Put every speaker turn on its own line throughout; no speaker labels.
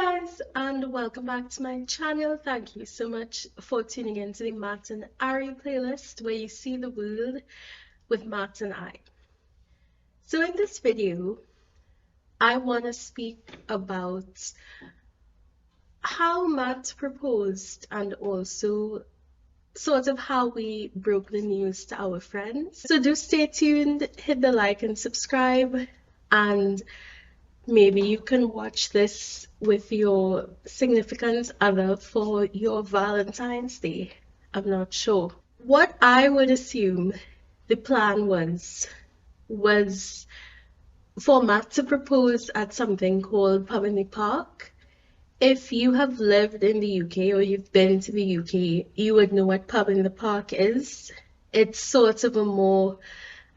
Guys, and welcome back to my channel. Thank you so much for tuning in to the MattnAri playlist where you see the world with Matt and I. So in this video, I want to speak about how Matt proposed and also sort of how we broke the news to our friends. So do stay tuned, hit the like and subscribe, and maybe you can watch this with your significant other for your Valentine's Day. I'm not sure. What I would assume the plan was for Matt to propose at something called Pupper Park. If you have lived in the UK or you've been to the UK, you would know what Pupper Park is. It's sort of a more,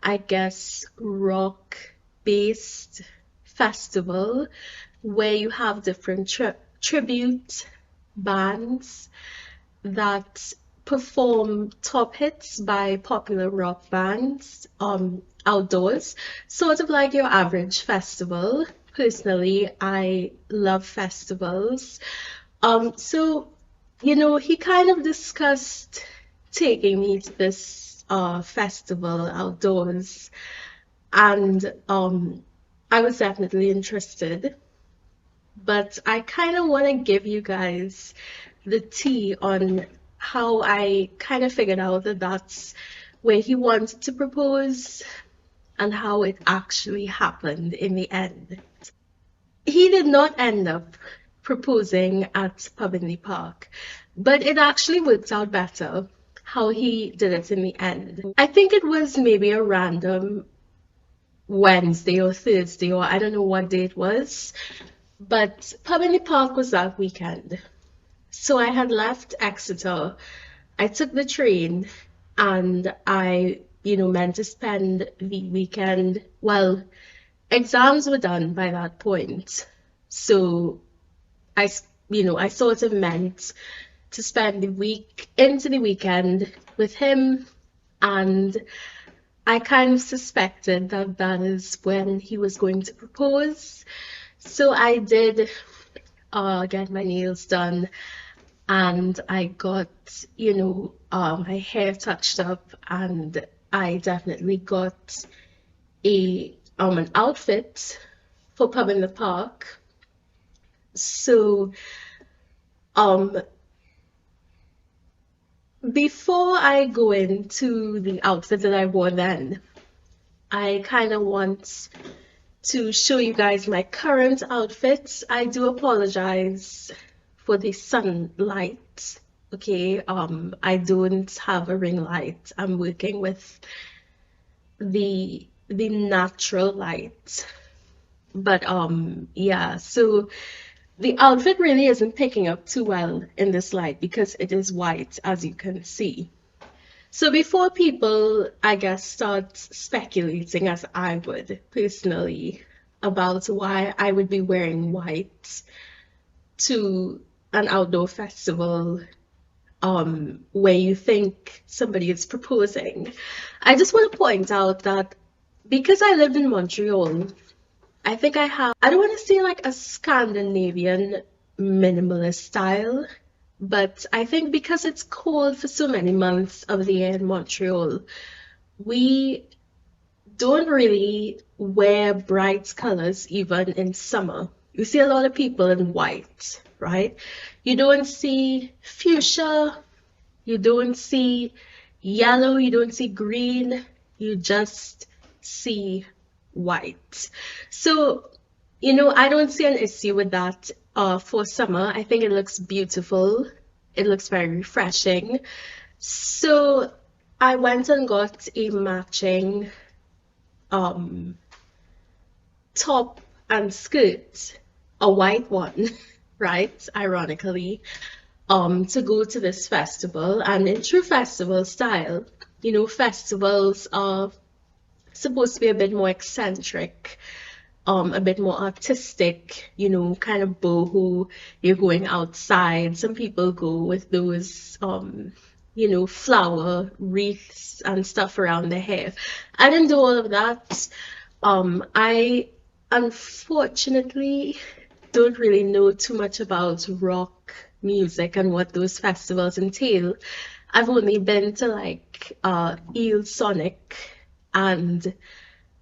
I guess, rock-based festival where you have different tribute bands that perform top hits by popular rock bands outdoors, sort of like your average festival. Personally, I love festivals. So he kind of discussed taking me to this festival outdoors, and I was definitely interested, but I kind of want to give you guys the tea on how I kind of figured out that that's where he wanted to propose and how it actually happened in the end. He did not end up proposing at Pupper Park, but it actually worked out better how he did it in the end. I think it was maybe a random Wednesday or Thursday, or I don't know what day it was, but Pupper Park was that weekend. So I had left Exeter, I took the train, and I meant to spend the weekend. Well, exams were done by that point, so I sort of meant to spend the week into the weekend with him, and I kind of suspected that that is when he was going to propose. So I did get my nails done, and I got, my hair touched up, and I definitely got an outfit for Pupper Park. So before I go into the outfit that I wore then, I kind of want to show you guys my current outfits. I do apologize for the sunlight, okay? I don't have a ring light. I'm working with the natural light. But yeah, so the outfit really isn't picking up too well in this light because it is white, as you can see. So before people, I guess, start speculating, as I would personally, about why I would be wearing white to an outdoor festival where you think somebody is proposing, I just want to point out that because I lived in Montreal, I think I don't want to say like a Scandinavian minimalist style, but I think because it's cold for so many months of the year in Montreal, we don't really wear bright colors even in summer. You see a lot of people in white, right? You don't see fuchsia, you don't see yellow, you don't see green, you just see white. So I don't see an issue with that for summer. I think it looks beautiful, it looks very refreshing. So I went and got a matching top and skirt, a white one, right, ironically, to go to this festival. And in true festival style, festivals are supposed to be a bit more eccentric, a bit more artistic, kind of boho. You're going outside. Some people go with those flower wreaths and stuff around their hair. I didn't do all of that. I unfortunately don't really know too much about rock music and what those festivals entail. I've only been to like Soniq and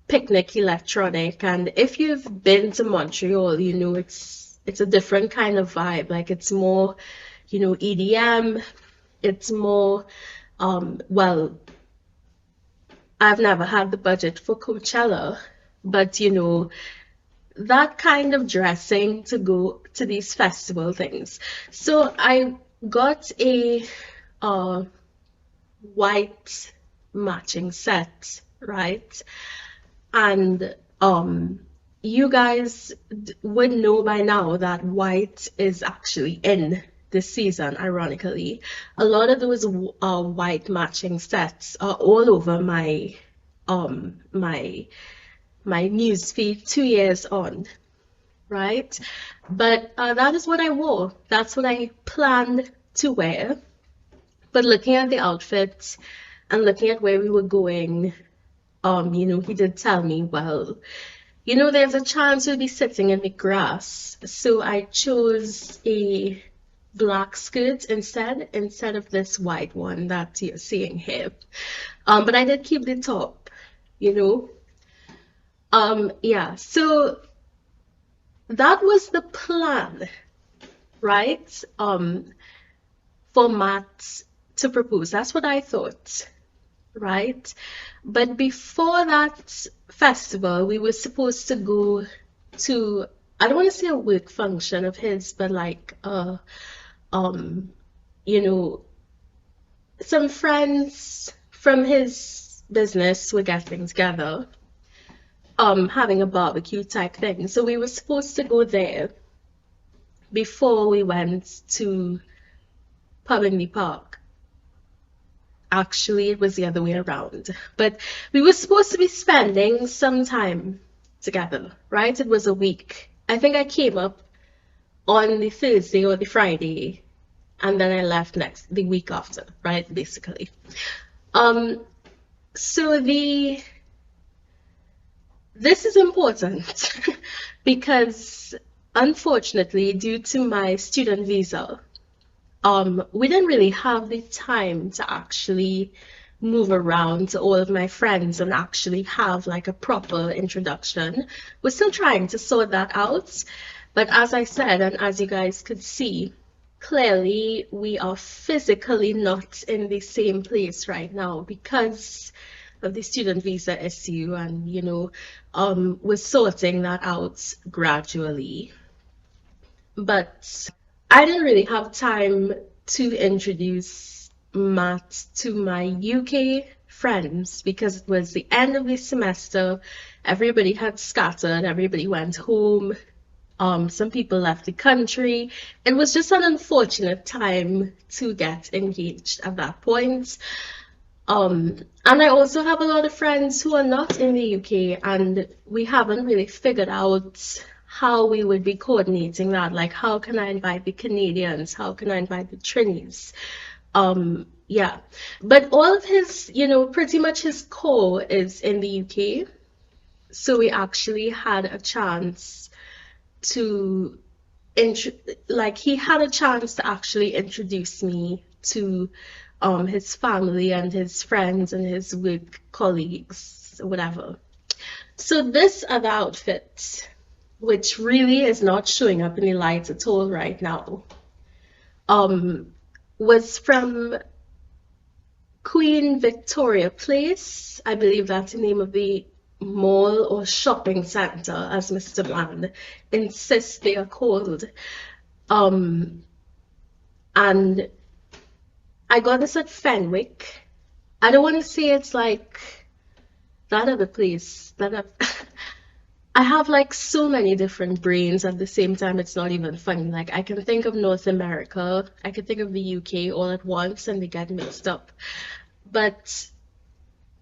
Picnic Electronic, and if you've been to Montreal, you know it's a different kind of vibe. Like it's more, you know, EDM. It's more well, I've never had the budget for Coachella, but you know, that kind of dressing to go to these festival things. So I got a uh, white matching set, right? And you guys would know by now that white is actually in this season, ironically. A lot of those white matching sets are all over my my news feed 2 years on, right? But that is what I wore. That's what I planned to wear. But looking at the outfit and looking at where we were going, you know, he did tell me, well, you know, there's a chance we'll be sitting in the grass. So I chose a black skirt instead of this white one that you're seeing here. But I did keep the top, you know. Yeah, so that was the plan, right? For Matt to propose. That's what I thought, right? But before that festival, we were supposed to go to, I don't want to say a work function of his, but like you know, some friends from his business were getting together, having a barbecue type thing. So we were supposed to go there before we went to Pubber Park. Actually, it was the other way around. But we were supposed to be spending some time together, right? It was a week. I think I came up on the Thursday or the Friday, and then I left the week after, right? Basically. So this is important because unfortunately, due to my student visa, we didn't really have the time to actually move around to all of my friends and actually have like a proper introduction. We're still trying to sort that out. But as I said, and as you guys could see, clearly we are physically not in the same place right now because of the student visa issue, and you know, we're sorting that out gradually. But I didn't really have time to introduce Matt to my UK friends because it was the end of the semester. Everybody had scattered, everybody went home. Some people left the country. It was just an unfortunate time to get engaged at that point. And I also have a lot of friends who are not in the UK, and we haven't really figured out how we would be coordinating that. Like, how can I invite the Canadians? How can I invite the Trinis? Yeah. But all of his, you know, pretty much his core is in the UK. So we actually had a chance to, he had a chance to actually introduce me to his family and his friends and his work colleagues, whatever. So this other outfit, which really is not showing up in the lights at all right now, was from Queen Victoria Place. I believe that's the name of the mall or shopping center, as Mr. Bland insists they are called. And I got this at Fenwick. I don't want to say it's like that other place that I have like so many different brains at the same time. It's not even funny. Like I can think of North America, I can think of the UK all at once and they get mixed up. But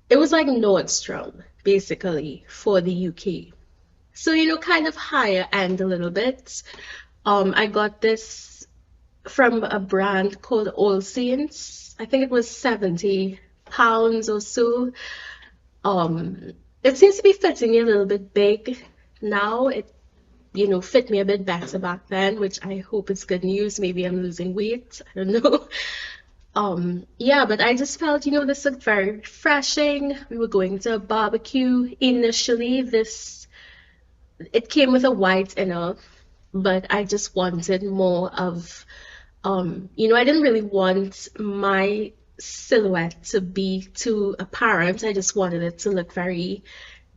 it was like Nordstrom basically for the UK. So, you know, kind of higher end a little bit. I got this from a brand called AllSaints. I think it was £70 or so. It seems to be fitting me a little bit big now. you know, fit me a bit better back then, which I hope is good news. Maybe I'm losing weight. I don't know. Yeah, but I just felt, you know, this looked very refreshing. We were going to a barbecue. Initially, it came with a white inner, but I just wanted more of, you know, I didn't really want my silhouette to be too apparent. I just wanted it to look very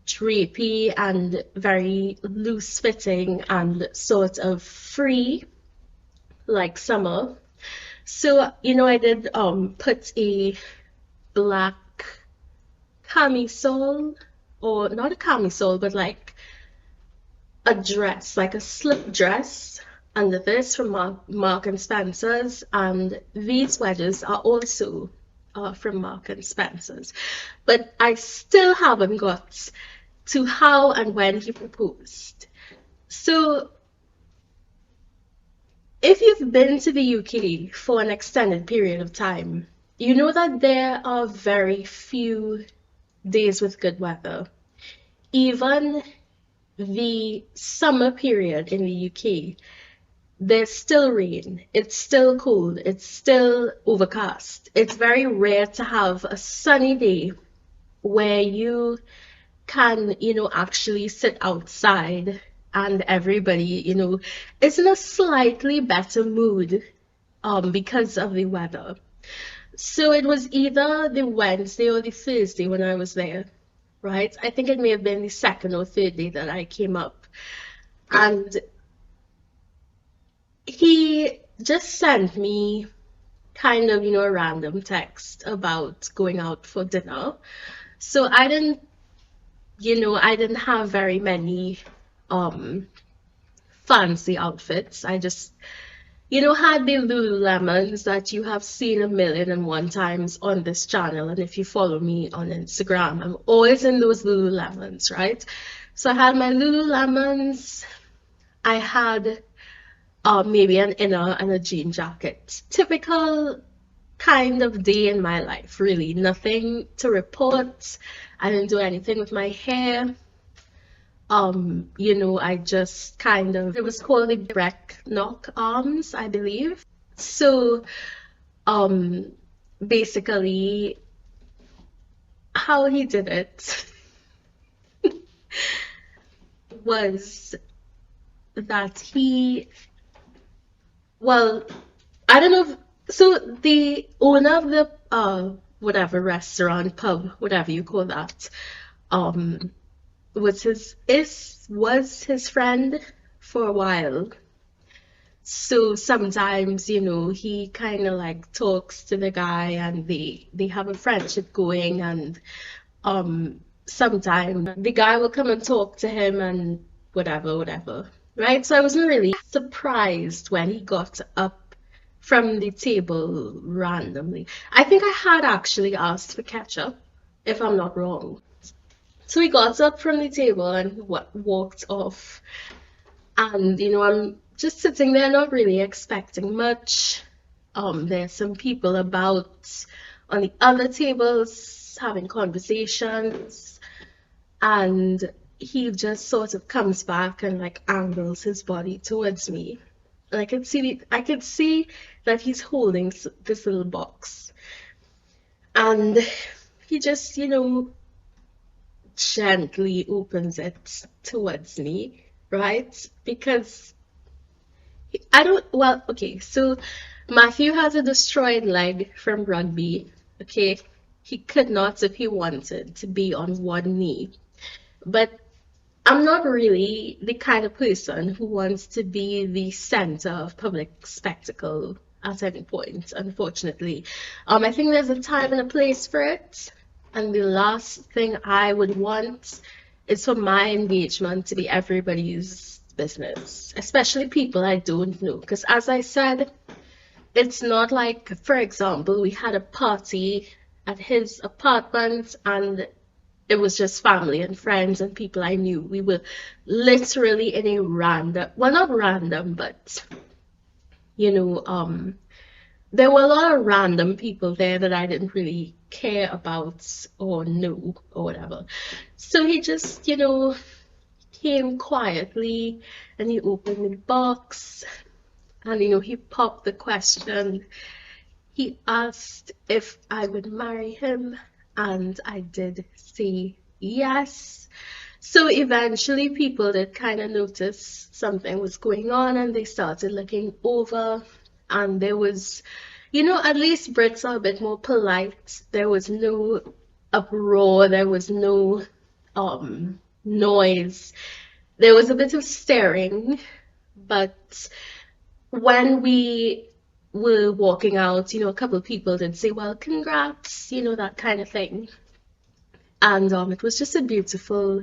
drapey and very loose fitting and sort of free, like summer. So, you know, I did put a black camisole, or not a camisole, but like a dress, like a slip dress under this from Mark and Spencer's, and these wedges are also from Mark and Spencer's. But I still haven't got to how and when he proposed. So if you've been to the UK for an extended period of time, you know that there are very few days with good weather. Even the summer period in the UK, there's still rain, it's still cold, it's still overcast. It's very rare to have a sunny day where you can, you know, actually sit outside and everybody, you know, is in a slightly better mood because of the weather. So it was either the Wednesday or the Thursday when I was there, right? I think it may have been the second or third day that I came up. And he just sent me kind of, you know, a random text about going out for dinner. So I didn't, you know, I didn't have very many fancy outfits. I just, you know, had the Lululemons that you have seen 1,000,001 times on this channel. And if you follow me on Instagram, I'm always in those Lululemons, right? So I had my Lululemons. I had maybe an inner and a jean jacket. Typical kind of day in my life, really. Nothing to report. I didn't do anything with my hair. You know, I just kind of, it was called the Brecknock Arms, I believe. So, basically, how he did it was that well, I don't know so the owner of the, whatever restaurant, pub, whatever you call that, was his friend for a while. So sometimes, you know, he kind of like talks to the guy and they have a friendship going, and sometimes the guy will come and talk to him and whatever, right? So I wasn't really surprised when he got up from the table randomly. I think I had actually asked for ketchup, if I'm not wrong. So he got up from the table and walked off. And, you know, I'm just sitting there not really expecting much. There's some people about on the other tables having conversations. And he just sort of comes back and like angles his body towards me. And I could see that he's holding this little box. And he just, you know, gently opens it towards me, right? Because okay, so Matthew has a destroyed leg from rugby, okay? He could not, if he wanted, to be on one knee. But I'm not really the kind of person who wants to be the center of public spectacle at any point, unfortunately. I think there's a time and a place for it. And the last thing I would want is for my engagement to be everybody's business, especially people I don't know. Because as I said, it's not like, for example, we had a party at his apartment and it was just family and friends and people I knew. We were literally in a random, well, not random, but, you know, there were a lot of random people there that I didn't really care about or know or whatever. So he just, you know, came quietly and he opened the box and he popped the question. He asked if I would marry him, and I did say yes. So eventually, people did kind of notice something was going on and they started looking over. And there was, at least Brits are a bit more polite. There was no uproar, there was no noise. There was a bit of staring, but when we were walking out, a couple of people did say, well, congrats, that kind of thing. And it was just a beautiful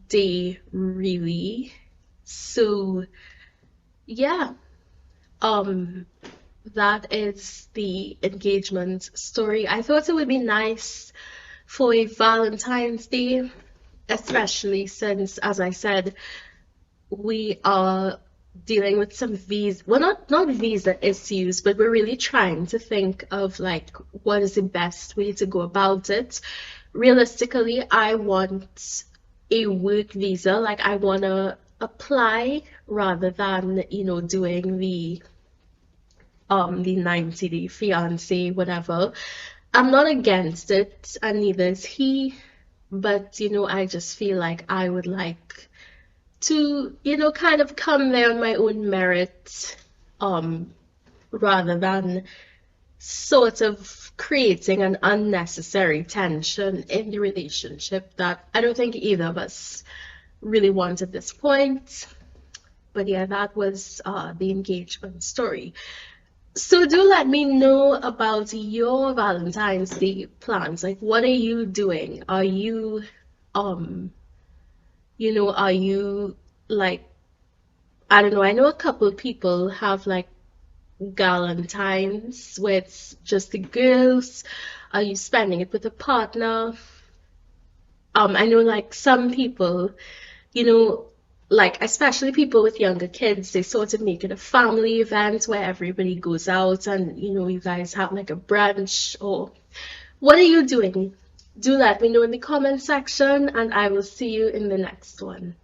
day, really. So, yeah, um, that is the engagement story. I thought it would be nice for a Valentine's Day, especially since, as I said, we are dealing with some visa, well, not visa issues, but we're really trying to think of like what is the best way to go about it. Realistically, I want a work visa, like I want to apply rather than, doing the 90-day fiance, whatever. I'm not against it, and neither is he, but I just feel like I would like to, kind of come there on my own merit, rather than sort of creating an unnecessary tension in the relationship that I don't think either of us really want at this point. But yeah, that was the engagement story. So do let me know about your Valentine's Day plans. Like, what are you doing? Um, are you like, I don't know, I know a couple of people have like galentines where it's just the girls. Are you spending it with a partner? I know like some people, you know, like especially people with younger kids, they sort of make it a family event where everybody goes out and you guys have like a brunch or what are you doing? Do let me know in the comment section and I will see you in the next one.